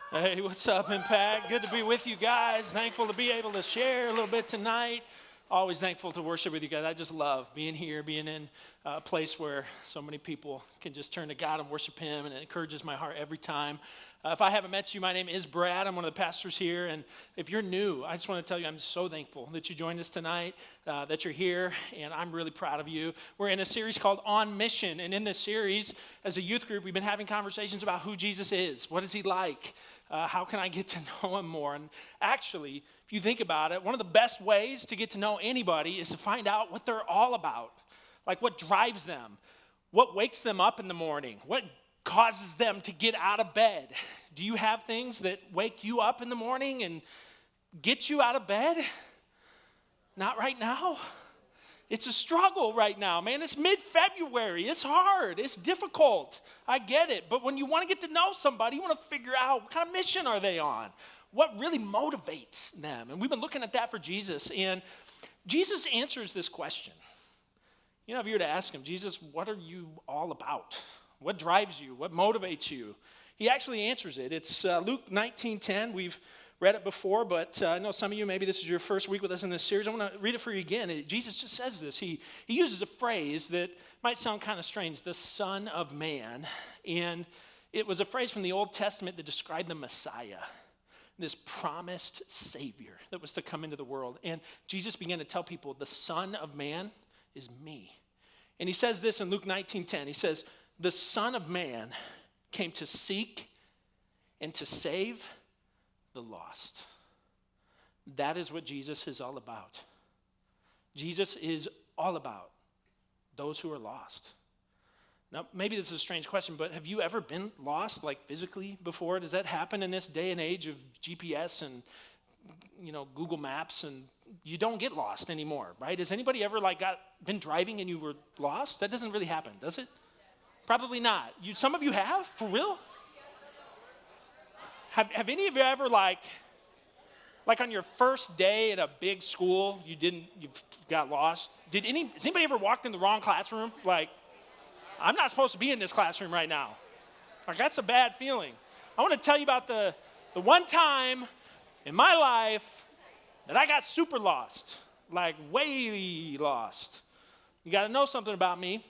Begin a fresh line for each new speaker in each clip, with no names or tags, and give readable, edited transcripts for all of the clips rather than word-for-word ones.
Hey, what's up, Impact? Good to be with you guys. Thankful to be able to share a little bit tonight. Always thankful to worship with you guys. I just love being here, being in a place where so many people can just turn to God and worship Him, and it encourages my heart every time. If I haven't met you, my name is Brad. I'm one of the pastors here, and if you're new, I just want to tell you I'm so thankful that you joined us tonight, that you're here, and I'm really proud of you. We're in a series called On Mission, and in this series, as a youth group, we've been having conversations about who Jesus is. What is He like? How can I get to know Him more? And actually, if you think about it, one of the best ways to get to know anybody is to find out what they're all about. Like what drives them, what wakes them up in the morning, what causes them to get out of bed. Do you have things that wake you up in the morning and get you out of bed? Not right now. It's a struggle right now, man. It's mid-February. It's hard. It's difficult. I get it. But when you want to get to know somebody, you want to figure out what kind of mission are they on? What really motivates them? And we've been looking at that for Jesus. And Jesus answers this question. You know, if you were to ask Him, Jesus, what are you all about? What drives you? What motivates you? He actually answers it. It's Luke 19:10. We've read it before, but I know some of you, maybe this is your first week with us in this series. I want to read it for you again. Jesus just says this. He uses a phrase that might sound kind of strange, the Son of Man. And it was a phrase from the Old Testament that described the Messiah, this promised Savior that was to come into the world. And Jesus began to tell people, the Son of Man is me. And He says this in Luke 19:10. He says, the Son of Man came to seek and to save the lost. That is what Jesus is all about. Jesus is all about those who are lost. Now, maybe this is a strange question, but have you ever been lost, like physically before? Does that happen in this day and age of GPS and, Google Maps, and you don't get lost anymore, right? Has anybody ever been driving and you were lost? That doesn't really happen, does it? Probably not. Some of you have? For real? Have any of you ever, like on your first day at a big school, you got lost? Has anybody ever walked in the wrong classroom? Like, I'm not supposed to be in this classroom right now. Like, that's a bad feeling. I want to tell you about the one time in my life that I got super lost, like way lost. You got to know something about me.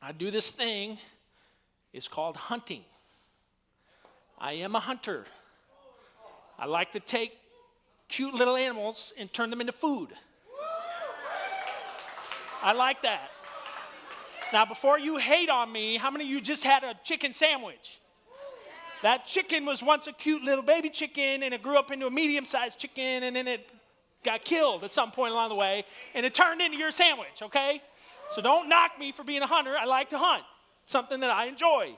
I do this thing. It's called hunting. I am a hunter. I like to take cute little animals and turn them into food. I like that. Now, before you hate on me, how many of you just had a chicken sandwich? That chicken was once a cute little baby chicken, and it grew up into a medium-sized chicken, and then it got killed at some point along the way, and it turned into your sandwich, okay? So don't knock me for being a hunter. I like to hunt, something that I enjoy.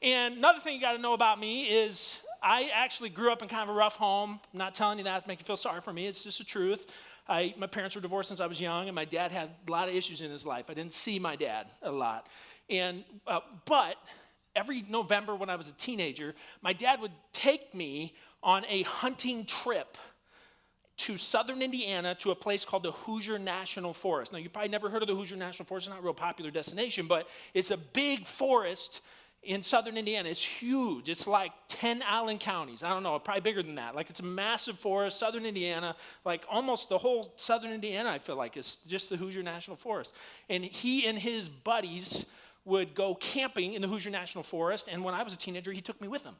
And another thing you got to know about me is I actually grew up in kind of a rough home. I'm not telling you that to make you feel sorry for me. It's just the truth. My parents were divorced since I was young, and my dad had a lot of issues in his life. I didn't see my dad a lot. And but every November when I was a teenager, my dad would take me on a hunting trip to southern Indiana to a place called the Hoosier National Forest. Now, you probably never heard of the Hoosier National Forest. It's not a real popular destination, but it's a big forest in southern Indiana. It's huge. It's like 10 Allen counties. I don't know, probably bigger than that. Like, it's a massive forest, southern Indiana, like almost the whole southern Indiana, I feel like, is just the Hoosier National Forest. And he and his buddies would go camping in the Hoosier National Forest, and when I was a teenager, he took me with him.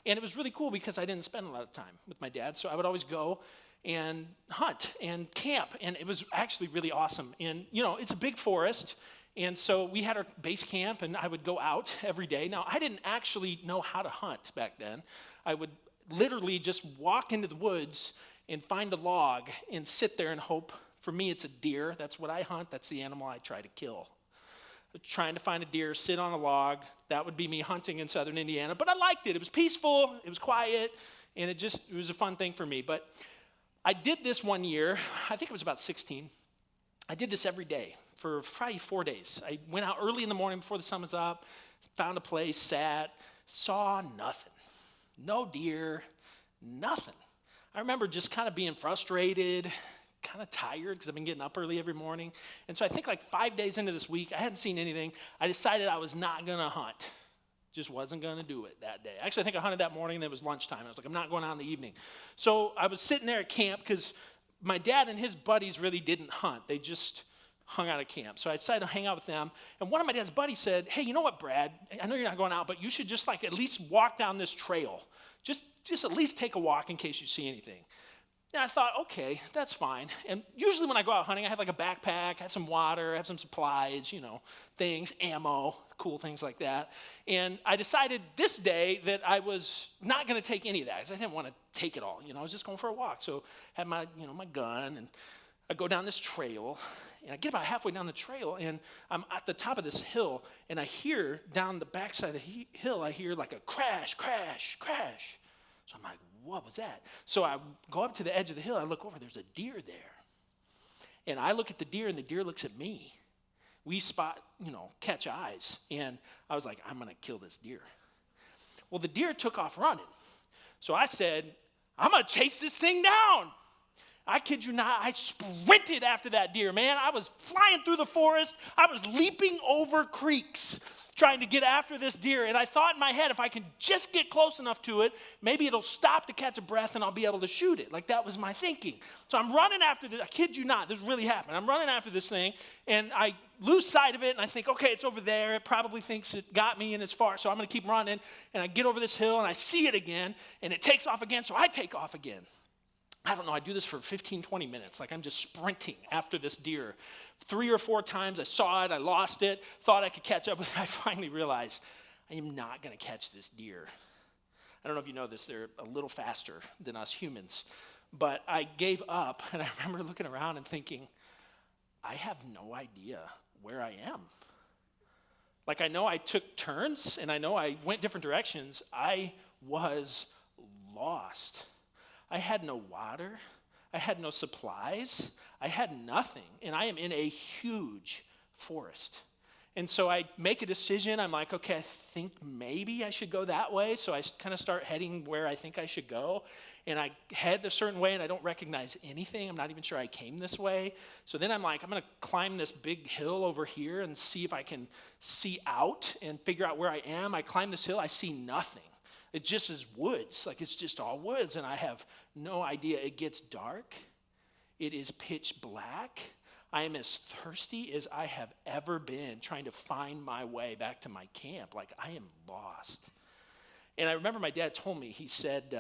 And it was really cool because I didn't spend a lot of time with my dad, so I would always go and hunt and camp, and it was actually really awesome. And, it's a big forest, and so we had our base camp, and I would go out every day. Now, I didn't actually know how to hunt back then. I would literally just walk into the woods and find a log and sit there and hope. For me, it's a deer. That's what I hunt. That's the animal I try to kill. Trying to find a deer, sit on a log. That would be me hunting in southern Indiana. But I liked it. It was peaceful. It was quiet. And it was a fun thing for me. But I did this one year. I think it was about 16. I did this every day for probably 4 days. I went out early in the morning before the sun was up, found a place, sat, saw nothing. No deer, nothing. I remember just kind of being frustrated, kind of tired because I've been getting up early every morning. And so I think like 5 days into this week, I hadn't seen anything. I decided I was not going to hunt. Just wasn't going to do it that day. Actually, I think I hunted that morning, and it was lunchtime. I was like, I'm not going out in the evening. So I was sitting there at camp because my dad and his buddies really didn't hunt. They just hung out at camp. So I decided to hang out with them. And one of my dad's buddies said, hey, you know what, Brad? I know you're not going out, but you should just like at least walk down this trail. Just at least take a walk in case you see anything. And I thought, okay, that's fine. And usually when I go out hunting, I have like a backpack, I have some water, I have some supplies, things, ammo, cool things like that. And I decided this day that I was not going to take any of that because I didn't want to take it all. I was just going for a walk. So I had my, my gun, and I go down this trail, and I get about halfway down the trail, and I'm at the top of this hill, and I hear down the backside of the hill, I hear like a crash, crash, crash. So I'm like, what was that? So I go up to the edge of the hill, I look over, there's a deer there. And I look at the deer, and the deer looks at me. We spot, catch eyes. And I was like, I'm going to kill this deer. Well, the deer took off running. So I said, I'm going to chase this thing down. I kid you not, I sprinted after that deer, man. I was flying through the forest. I was leaping over creeks trying to get after this deer. And I thought in my head, if I can just get close enough to it, maybe it'll stop to catch a breath and I'll be able to shoot it. Like that was my thinking. So I'm running after this. I kid you not, this really happened. I'm running after this thing, and I lose sight of it, and I think, okay, it's over there. It probably thinks it got me and it's far, so I'm going to keep running. And I get over this hill, and I see it again, and it takes off again, so I take off again. I don't know, I do this for 15, 20 minutes. Like I'm just sprinting after this deer. 3 or 4 times I saw it, I lost it, thought I could catch up with it. I finally realized I am not going to catch this deer. I don't know if you know this, they're a little faster than us humans. But I gave up, and I remember looking around and thinking, I have no idea where I am. Like I know I took turns, and I know I went different directions. I was lost. I had no water. I had no supplies. I had nothing. And I am in a huge forest. And so I make a decision. I'm like, okay, I think maybe I should go that way. So I kind of start heading where I think I should go. And I head a certain way, and I don't recognize anything. I'm not even sure I came this way. So then I'm like, I'm going to climb this big hill over here and see if I can see out and figure out where I am. I climb this hill. I see nothing. It just is woods, like it's just all woods, and I have no idea. It gets dark. It is pitch black. I am as thirsty as I have ever been trying to find my way back to my camp. Like I am lost. And I remember my dad told me, he said,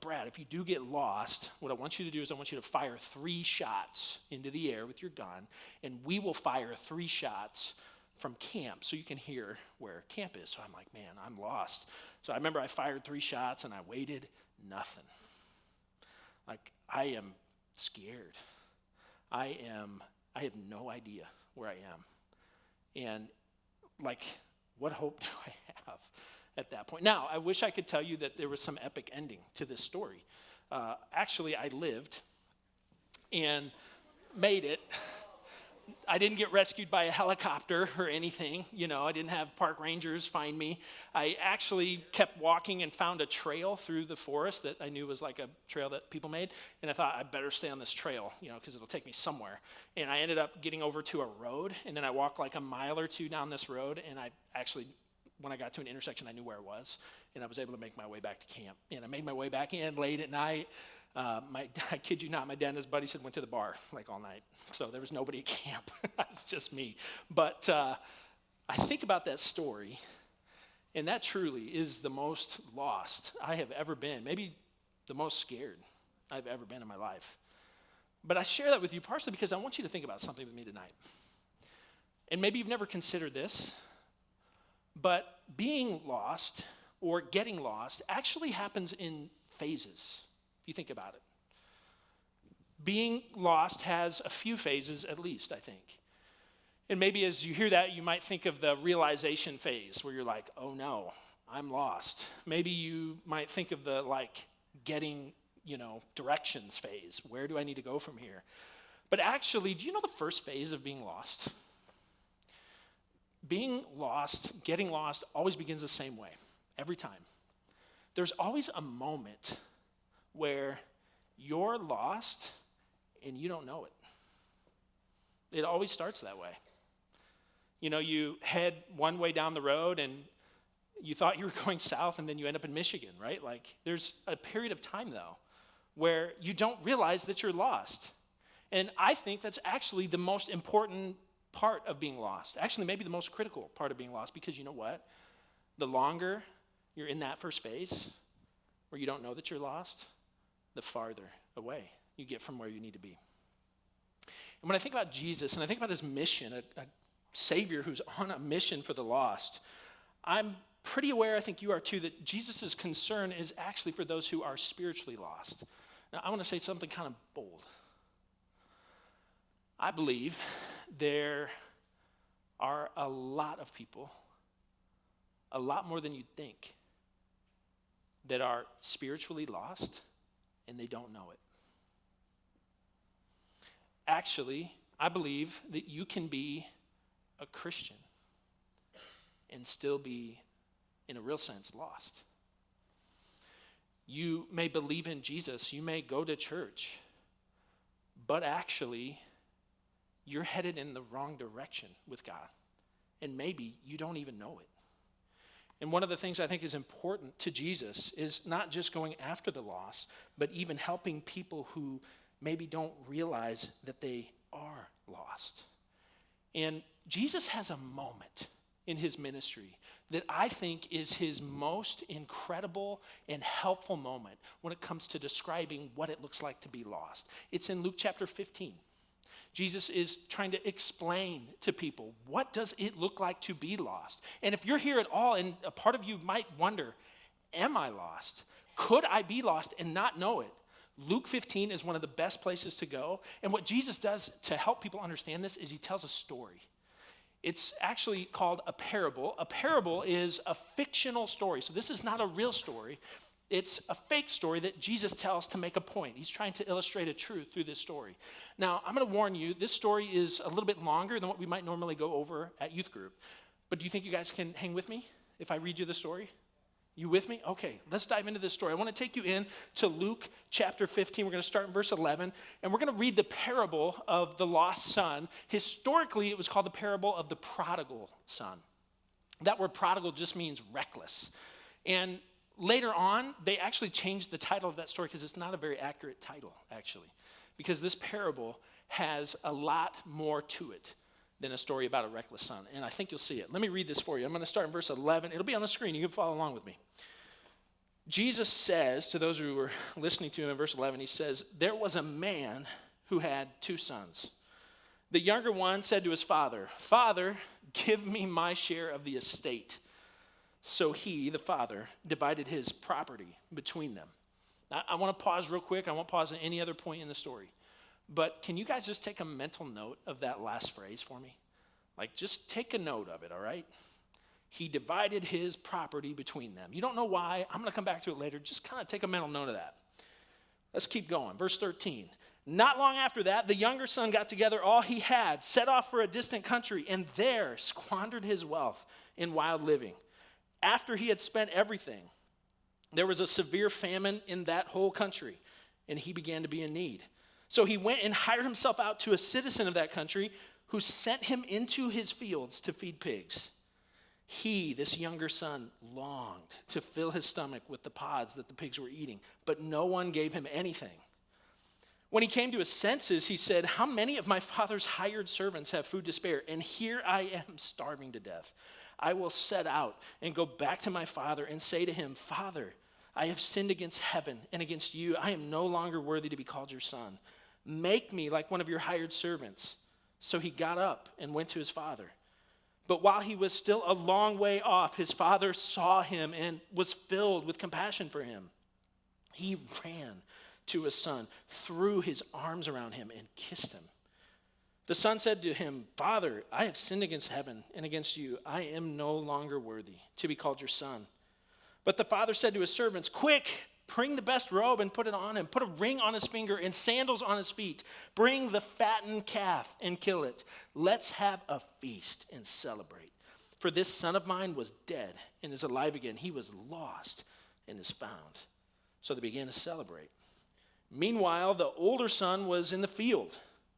Brad, if you do get lost, what I want you to do is I want you to fire 3 shots into the air with your gun, and we will fire 3 shots from camp so you can hear where camp is. So I'm like, man, I'm lost. So I remember I fired 3 shots and I waited, nothing. Like I am scared. I have no idea where I am. And like, what hope do I have at that point? Now, I wish I could tell you that there was some epic ending to this story. Actually, I lived and made it. I didn't get rescued by a helicopter or anything. I didn't have park rangers find me. I actually kept walking and found a trail through the forest that I knew was like a trail that people made. And I thought, I better stay on this trail, because it'll take me somewhere. And I ended up getting over to a road, and then I walked like a mile or 2 down this road. And I actually, when I got to an intersection, I knew where it was. And I was able to make my way back to camp. And I made my way back in late at night. I kid you not, my dad and his buddy said went to the bar like all night. So there was nobody at camp. It was just me. But I think about that story, and that truly is the most lost I have ever been. Maybe the most scared I've ever been in my life. But I share that with you partially because I want you to think about something with me tonight. And maybe you've never considered this, but being lost or getting lost actually happens in phases. You think about it. Being lost has a few phases at least, I think. And maybe as you hear that, you might think of the realization phase where you're like, oh no, I'm lost. Maybe you might think of the getting, directions phase. Where do I need to go from here? But actually, do you know the first phase of being lost? Being lost, getting lost, always begins the same way, every time. There's always a moment where you're lost and you don't know it. It always starts that way. You head one way down the road and you thought you were going south and then you end up in Michigan, right? Like there's a period of time though where you don't realize that you're lost. And I think that's actually the most important part of being lost. Actually, maybe the most critical part of being lost, because you know what? The longer you're in that first phase where you don't know that you're lost, the farther away you get from where you need to be. And when I think about Jesus and I think about his mission, a Savior who's on a mission for the lost, I'm pretty aware, I think you are too, that Jesus' concern is actually for those who are spiritually lost. Now, I want to say something kind of bold. I believe there are a lot of people, a lot more than you'd think, that are spiritually lost and they don't know it. Actually, I believe that you can be a Christian and still be, in a real sense, lost. You may believe in Jesus, you may go to church, but actually, you're headed in the wrong direction with God. And maybe you don't even know it. And one of the things I think is important to Jesus is not just going after the lost, but even helping people who maybe don't realize that they are lost. And Jesus has a moment in his ministry that I think is his most incredible and helpful moment when it comes to describing what it looks like to be lost. It's in Luke chapter 15. Jesus is trying to explain to people, what does it look like to be lost? And if you're here at all, and a part of you might wonder, am I lost? Could I be lost and not know it? Luke 15 is one of the best places to go. And what Jesus does to help people understand this is he tells a story. It's actually called a parable. A parable is a fictional story. So this is not a real story. It's a fake story that Jesus tells to make a point. He's trying to illustrate a truth through this story. Now, I'm going to warn you, this story is a little bit longer than what we might normally go over at youth group. But do you think you guys can hang with me if I read you the story? You with me? Okay, let's dive into this story. I want to take you in to Luke chapter 15. We're going to start in verse 11, and we're going to read the parable of the lost son. Historically, it was called the parable of the prodigal son. That word prodigal just means reckless. And later on, they actually changed the title of that story because it's not a very accurate title, actually, because this parable has a lot more to it than a story about a reckless son, and I think you'll see it. Let me read this for you. I'm going to start in verse 11. It'll be on the screen. You can follow along with me. Jesus says to those who were listening to him in verse 11, he says, "There was a man who had 2 sons. The younger one said to his father, 'Father, give me my share of the estate.' So he, the father, divided his property between them." Now, I want to pause real quick. I won't pause at any other point in the story. But can you guys just take a mental note of that last phrase for me? Like, just take a note of it, all right? He divided his property between them. You don't know why. I'm going to come back to it later. Just kind of take a mental note of that. Let's keep going. Verse 13. "Not long after that, the younger son got together all he had, set off for a distant country, and there squandered his wealth in wild living. After he had spent everything, there was a severe famine in that whole country, and he began to be in need. So he went and hired himself out to a citizen of that country who sent him into his fields to feed pigs. He, this younger son, longed to fill his stomach with the pods that the pigs were eating, but no one gave him anything. When he came to his senses, he said, 'How many of my father's hired servants have food to spare? And here I am starving to death. I will set out and go back to my father and say to him, Father, I have sinned against heaven and against you. I am no longer worthy to be called your son. Make me like one of your hired servants.' So he got up and went to his father. But while he was still a long way off, his father saw him and was filled with compassion for him. He ran to his son, threw his arms around him, and kissed him. The son said to him, 'Father, I have sinned against heaven and against you. I am no longer worthy to be called your son.' But the father said to his servants, 'Quick, bring the best robe and put it on him. Put a ring on his finger and sandals on his feet. Bring the fattened calf and kill it. Let's have a feast and celebrate. For this son of mine was dead and is alive again. He was lost and is found.' So they began to celebrate. Meanwhile, the older son was in the field.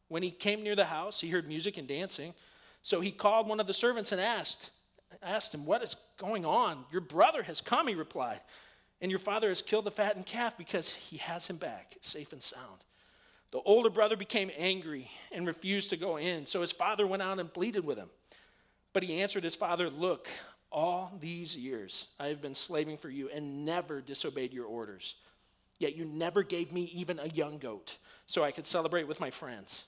When he came near the house, he heard music and dancing. So he called one of the servants and asked, asked him, "What is going on?" "Your brother has come," he replied, "and your father has killed the fattened calf because he has him back, safe and sound." The older brother became angry and refused to go in. So his father went out and pleaded with him. But he answered his father, "Look, all these years I have been slaving for you and never disobeyed your orders. Yet you never gave me even a young goat so I could celebrate with my friends.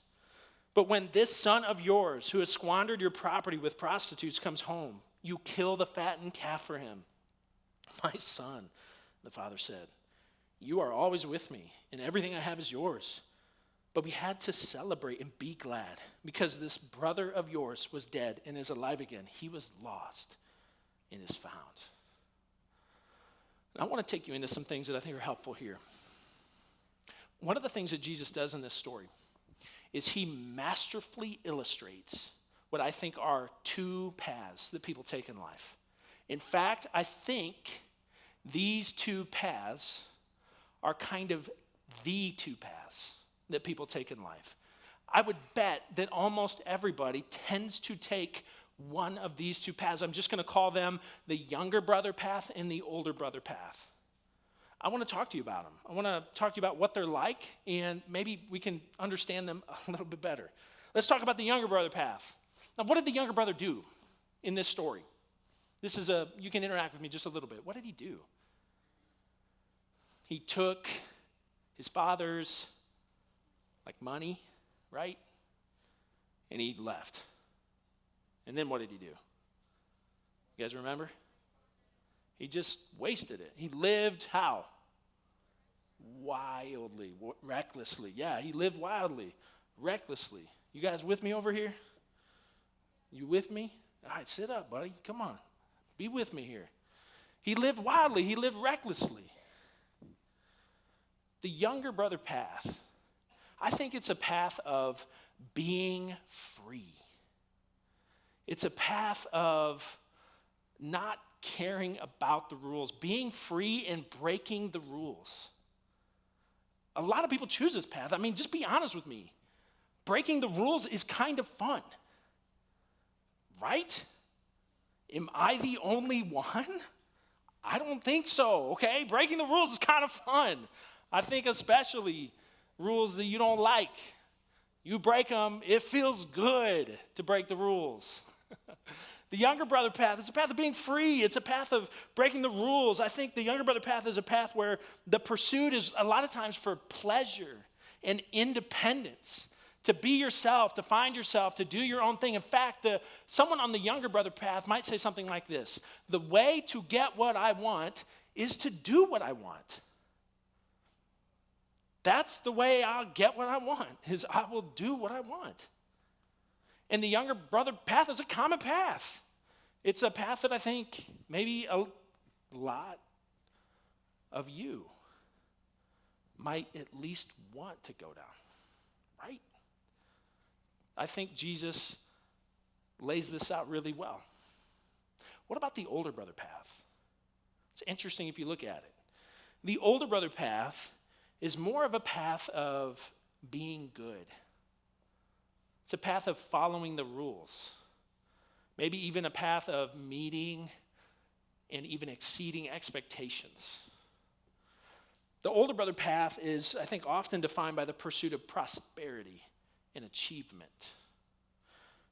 But when this son of yours, who has squandered your property with prostitutes, comes home, you kill the fattened calf for him." "My son," the father said, "you are always with me, and everything I have is yours. But we had to celebrate and be glad because this brother of yours was dead and is alive again. He was lost and is found." And I want to take you into some things that I think are helpful here. One of the things that Jesus does in this story is he masterfully illustrates what I think are two paths that people take in life. In fact, I think these two paths are kind of the two paths that people take in life. I would bet that almost everybody tends to take one of these two paths. I'm just going to call them the younger brother path and the older brother path. I want to talk to you about them. I want to talk to you about what they're like, and maybe we can understand them a little bit better. Let's talk about the younger brother path. Now, what did the younger brother do in this story? You can interact with me just a little bit. What did he do? He took his father's money, right? And he left. And then what did he do? You guys remember? He just wasted it. He lived how? Wildly, recklessly. Yeah, he lived wildly, recklessly. You guys with me over here? You with me? All right, sit up, buddy. Come on. Be with me here. He lived wildly. He lived recklessly. The younger brother path, I think it's a path of being free. It's a path of not caring about the rules, being free and breaking the rules. A lot of people choose this path. I mean, just be honest with me. Breaking the rules is kind of fun, right? Am I the only one? I don't think so, okay? Breaking the rules is kind of fun. I think especially rules that you don't like. You break them, it feels good to break the rules. The younger brother path is a path of being free. It's a path of breaking the rules. I think the younger brother path is a path where the pursuit is a lot of times for pleasure and independence, to be yourself, to find yourself, to do your own thing. In fact, someone on the younger brother path might say something like this: the way to get what I want is to do what I want. That's the way I'll get what I want, is I will do what I want. And the younger brother path is a common path. It's a path that I think maybe a lot of you might at least want to go down, right? I think Jesus lays this out really well. What about the older brother path? It's interesting if you look at it. The older brother path is more of a path of being good. It's a path of following the rules. Maybe even a path of meeting and even exceeding expectations. The older brother path is, I think, often defined by the pursuit of prosperity and achievement.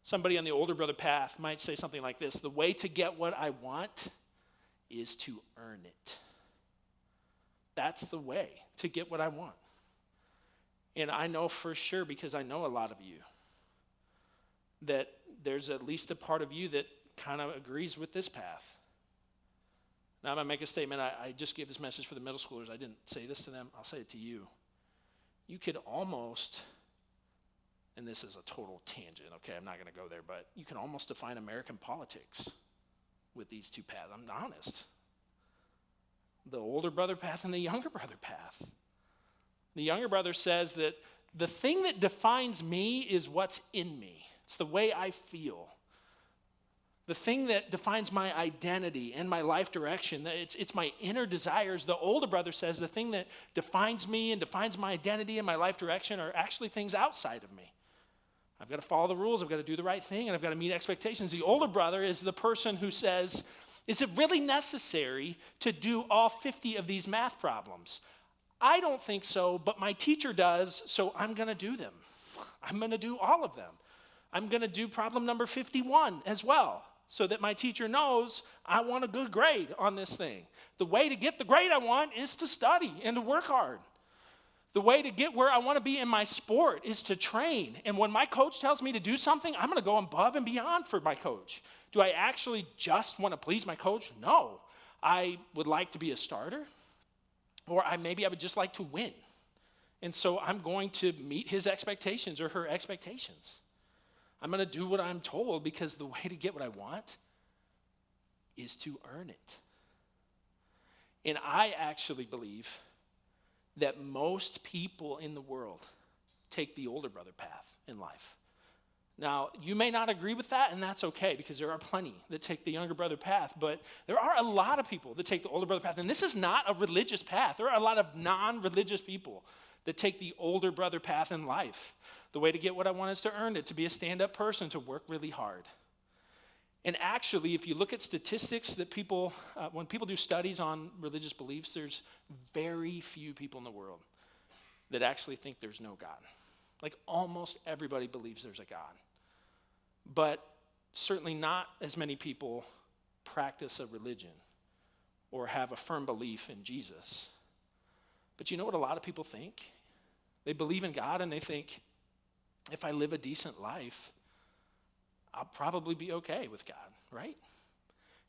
Somebody on the older brother path might say something like this: the way to get what I want is to earn it. That's the way to get what I want. And I know for sure, because I know a lot of you, that there's at least a part of you that kind of agrees with this path. Now I'm going to make a statement. I just gave this message for the middle schoolers. I didn't say this to them. I'll say it to you. You could almost, and this is a total tangent, okay, I'm not going to go there, but you can almost define American politics with these two paths. I'm honest. The older brother path and the younger brother path. The younger brother says that the thing that defines me is what's in me. It's the way I feel. The thing that defines my identity and my life direction, it's my inner desires. The older brother says the thing that defines me and defines my identity and my life direction are actually things outside of me. I've got to follow the rules, I've got to do the right thing, and I've got to meet expectations. The older brother is the person who says, is it really necessary to do all 50 of these math problems? I don't think so, but my teacher does, so I'm going to do them. I'm going to do all of them. I'm going to do problem number 51 as well, so that my teacher knows I want a good grade on this thing. The way to get the grade I want is to study and to work hard. The way to get where I want to be in my sport is to train. And when my coach tells me to do something, I'm going to go above and beyond for my coach. Do I actually just want to please my coach? No. I would like to be a starter, or maybe I would just like to win. And so I'm going to meet his expectations or her expectations. I'm going to do what I'm told because the way to get what I want is to earn it. And I actually believe that most people in the world take the older brother path in life. Now, you may not agree with that, and that's okay, because there are plenty that take the younger brother path, but there are a lot of people that take the older brother path, and this is not a religious path. There are a lot of non-religious people that take the older brother path in life. The way to get what I want is to earn it, to be a stand-up person, to work really hard. And actually, if you look at statistics that people, when people do studies on religious beliefs, there's very few people in the world that actually think there's no God. Like almost everybody believes there's a God. But certainly not as many people practice a religion or have a firm belief in Jesus. But you know what a lot of people think? They believe in God and they think, if I live a decent life, I'll probably be okay with God, right?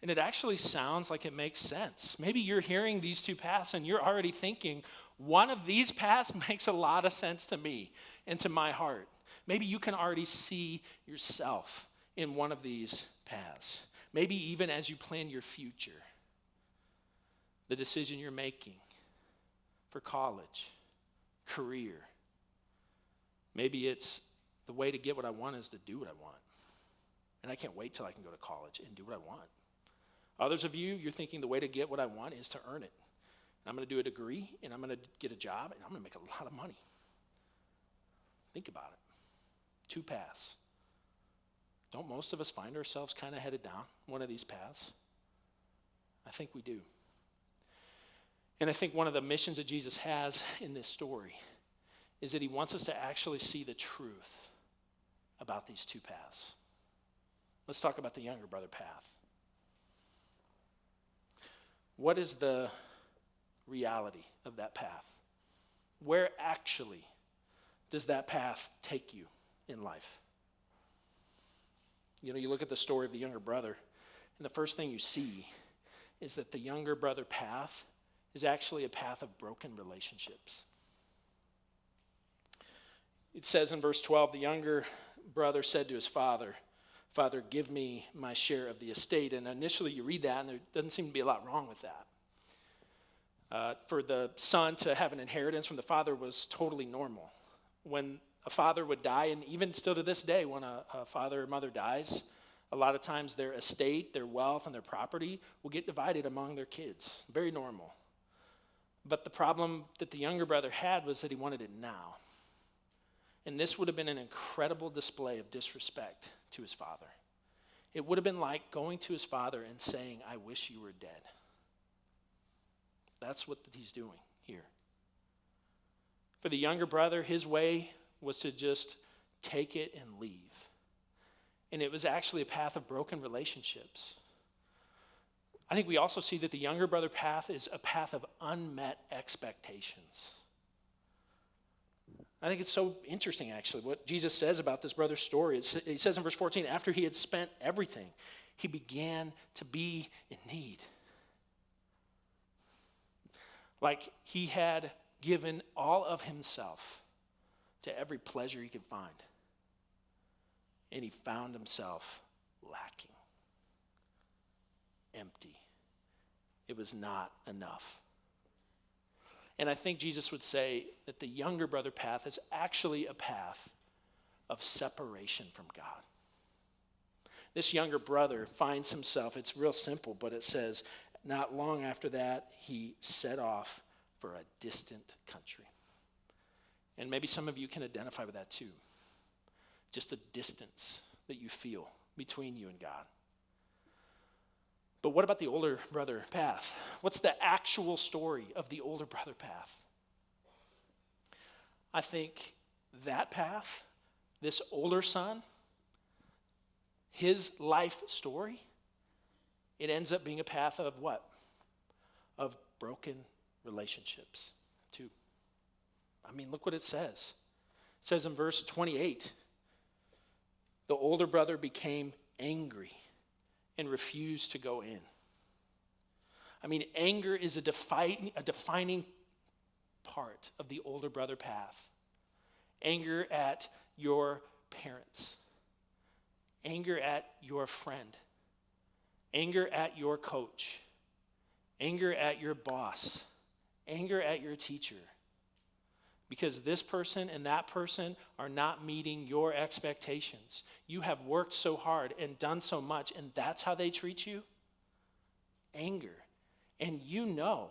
And it actually sounds like it makes sense. Maybe you're hearing these two paths and you're already thinking, one of these paths makes a lot of sense to me and to my heart. Maybe you can already see yourself in one of these paths. Maybe even as you plan your future, the decision you're making for college, career. Maybe it's the way to get what I want is to do what I want. And I can't wait till I can go to college and do what I want. Others of you, you're thinking the way to get what I want is to earn it. And I'm going to do a degree, and I'm going to get a job, and I'm going to make a lot of money. Think about it. Two paths. Don't most of us find ourselves kind of headed down one of these paths? I think we do. And I think one of the missions that Jesus has in this story is that he wants us to actually see the truth about these two paths. Let's talk about the younger brother path. What is the reality of that path? Where actually does that path take you in life? You know, you look at the story of the younger brother, and the first thing you see is that the younger brother path is actually a path of broken relationships. It says in verse 12, the younger brother said to his father, "Father, give me my share of the estate." And initially you read that, and there doesn't seem to be a lot wrong with that. For the son to have an inheritance from the father was totally normal. When a father would die, and even still to this day, when a father or mother dies, a lot of times their estate, their wealth, and their property will get divided among their kids. Very normal. But the problem that the younger brother had was that he wanted it now. And this would have been an incredible display of disrespect to his father. It would have been like going to his father and saying, "I wish you were dead." That's what he's doing here. For the younger brother, his way was to just take it and leave. And it was actually a path of broken relationships. I think we also see that the younger brother path is a path of unmet expectations. I think it's so interesting, actually, what Jesus says about this brother's story. He says in verse 14, after he had spent everything, he began to be in need. Like he had given all of himself to every pleasure he could find. And he found himself lacking, empty. It was not enough. And I think Jesus would say that the younger brother path is actually a path of separation from God. This younger brother finds himself, it's real simple, but it says, not long after that, he set off for a distant country. And maybe some of you can identify with that too. just a distance that you feel between you and God. But what about the older brother path? What's the actual story of the older brother path? I think that path, this older son, his life story, it ends up being a path of what? Of broken relationships, too. I mean, look what it says. It says in verse 28, the older brother became angry and refused to go in. I mean, anger is a defining part of the older brother path. Anger at your parents. Anger at your friend. Anger at your coach. Anger at your boss. Anger at your teacher. Because this person and that person are not meeting your expectations. You have worked so hard and done so much, and that's how they treat you? Anger. And you know,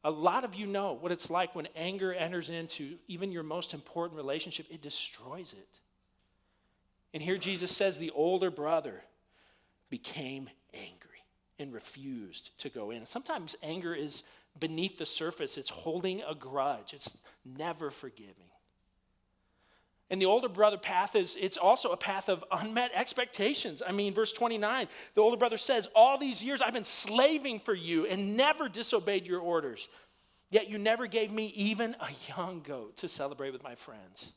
a lot of you know what it's like when anger enters into even your most important relationship. It destroys it. And here Jesus says the older brother became angry and refused to go in. And sometimes anger is beneath the surface. It's holding a grudge. It's never forgiving. And the older brother path it's also a path of unmet expectations. I mean, verse 29, the older brother says, all these years I've been slaving for you and never disobeyed your orders. Yet you never gave me even a young goat to celebrate with my friends.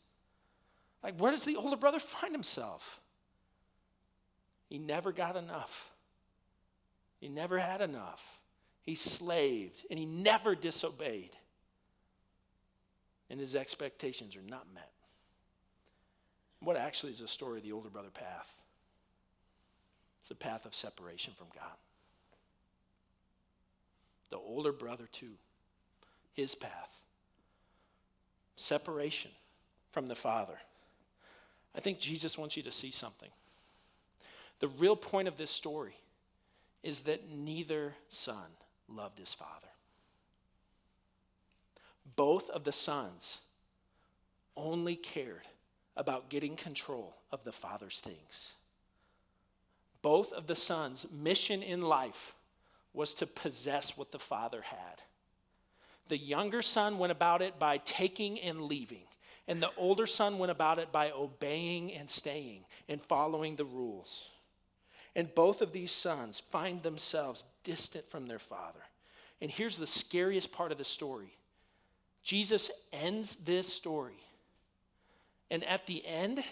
Like, where does the older brother find himself? He never got enough. He never had enough. He slaved, and he never disobeyed. And his expectations are not met. What actually is the story of the older brother path? It's a path of separation from God. The older brother too, his path. Separation from the Father. I think Jesus wants you to see something. The real point of this story is that neither son loved his father. Both of the sons only cared about getting control of the father's things. Both of the sons' mission in life was to possess what the father had. The younger son went about it by taking and leaving, and the older son went about it by obeying and staying and following the rules. And both of these sons find themselves distant from their father. And here's the scariest part of the story. Jesus ends this story. And at the end,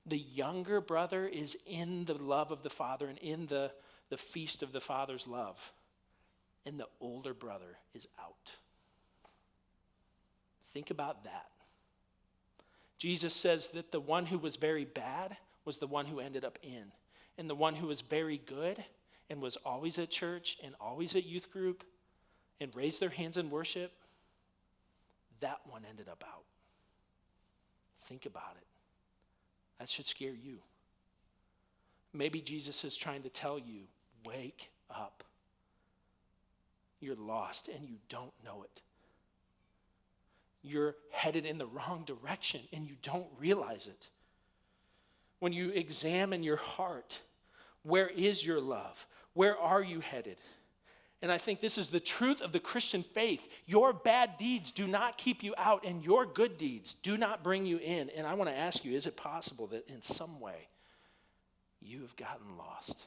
the younger brother is in the love of the father and in the feast of the father's love. And the older brother is out. Think about that. Jesus says that the one who was very bad was the one who ended up in. And the one who was very good and was always at church and always at youth group and raised their hands in worship, that one ended up out. Think about it. That should scare you. Maybe Jesus is trying to tell you, wake up. You're lost and you don't know it. You're headed in the wrong direction and you don't realize it. When you examine your heart, where is your love? Where are you headed? And I think this is the truth of the Christian faith. Your bad deeds do not keep you out, and your good deeds do not bring you in. And I want to ask you, is it possible that in some way you have gotten lost?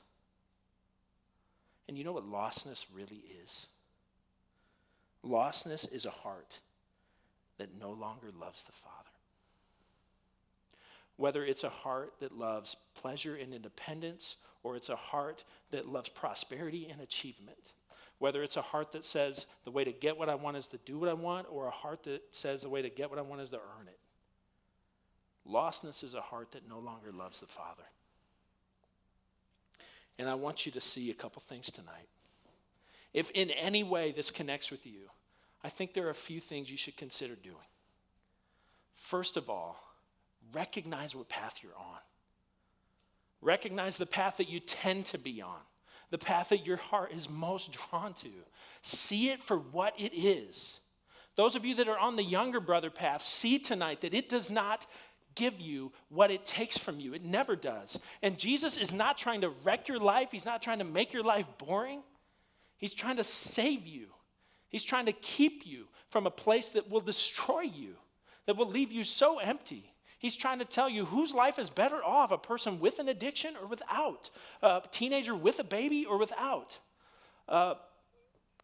And you know what lostness really is? Lostness is a heart that no longer loves the Father. Whether it's a heart that loves pleasure and independence, or it's a heart that loves prosperity and achievement. Whether it's a heart that says the way to get what I want is to do what I want, or a heart that says the way to get what I want is to earn it. Lostness is a heart that no longer loves the Father. And I want you to see a couple things tonight. If in any way this connects with you, I think there are a few things you should consider doing. First of all, recognize what path you're on. Recognize the path that you tend to be on, the path that your heart is most drawn to. See it for what it is. Those of you that are on the younger brother path, see tonight that it does not give you what it takes from you. It never does. And Jesus is not trying to wreck your life. He's not trying to make your life boring. He's trying to save you. He's trying to keep you from a place that will destroy you, that will leave you so empty. He's trying to tell you whose life is better off, a person with an addiction or without, a teenager with a baby or without, a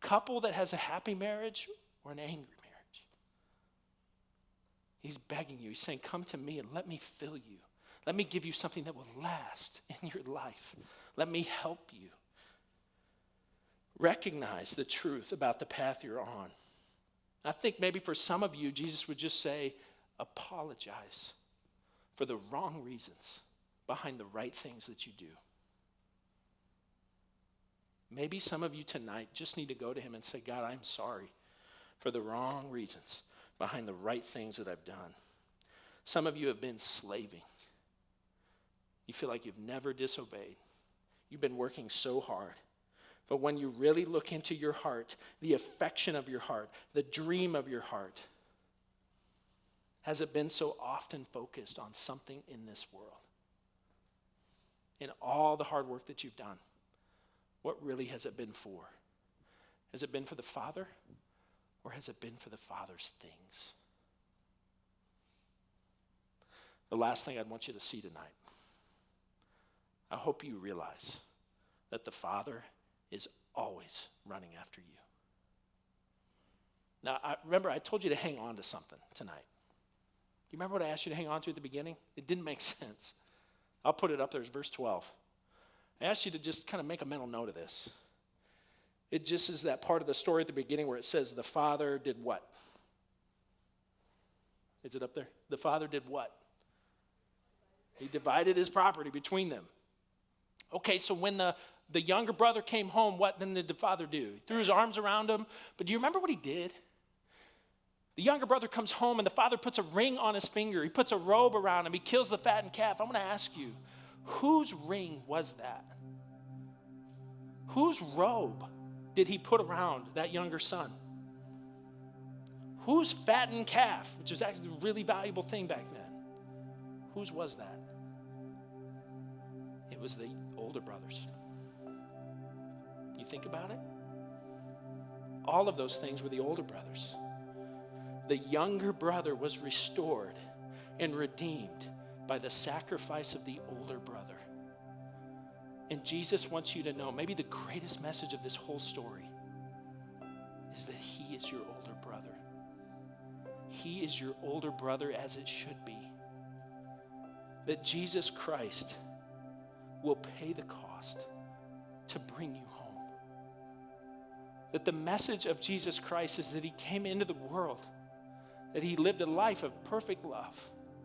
couple that has a happy marriage or an angry marriage. He's begging you. He's saying, come to me and let me fill you. Let me give you something that will last in your life. Let me help you. Recognize the truth about the path you're on. I think maybe for some of you, Jesus would just say, apologize for the wrong reasons behind the right things that you do. Maybe some of you tonight just need to go to him and say, God, I'm sorry for the wrong reasons behind the right things that I've done. Some of you have been slaving. You feel like you've never disobeyed. You've been working so hard. But when you really look into your heart, the affection of your heart, the dream of your heart, has it been so often focused on something in this world? In all the hard work that you've done, what really has it been for? Has it been for the Father? Or has it been for the Father's things? The last thing I'd want you to see tonight, I hope you realize that the Father is always running after you. Now, remember, I told you to hang on to something tonight. Do you remember what I asked you to hang on to at the beginning? It didn't make sense. I'll put it up there as verse 12. I asked you to just kind of make a mental note of this. It just is that part of the story at the beginning where it says the Father did what? Is it up there? The Father did what? He divided his property between them. Okay, so when the younger brother came home, what then did the Father do? He threw his arms around him. But do you remember what he did? The younger brother comes home and the Father puts a ring on his finger. He puts a robe around him. He kills the fattened calf. I'm going to ask you, whose ring was that? Whose robe did he put around that younger son? Whose fattened calf, which was actually a really valuable thing back then, whose was that? It was the older brothers. You think about it? All of those things were the older brothers. The younger brother was restored and redeemed by the sacrifice of the older brother. And Jesus wants you to know, maybe the greatest message of this whole story is that he is your older brother. He is your older brother as it should be. That Jesus Christ will pay the cost to bring you home. That the message of Jesus Christ is that he came into the world, that he lived a life of perfect love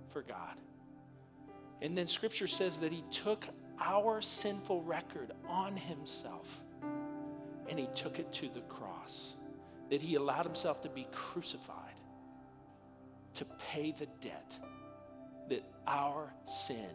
for God. And then Scripture says that he took our sinful record on himself and he took it to the cross. That he allowed himself to be crucified to pay the debt that our sin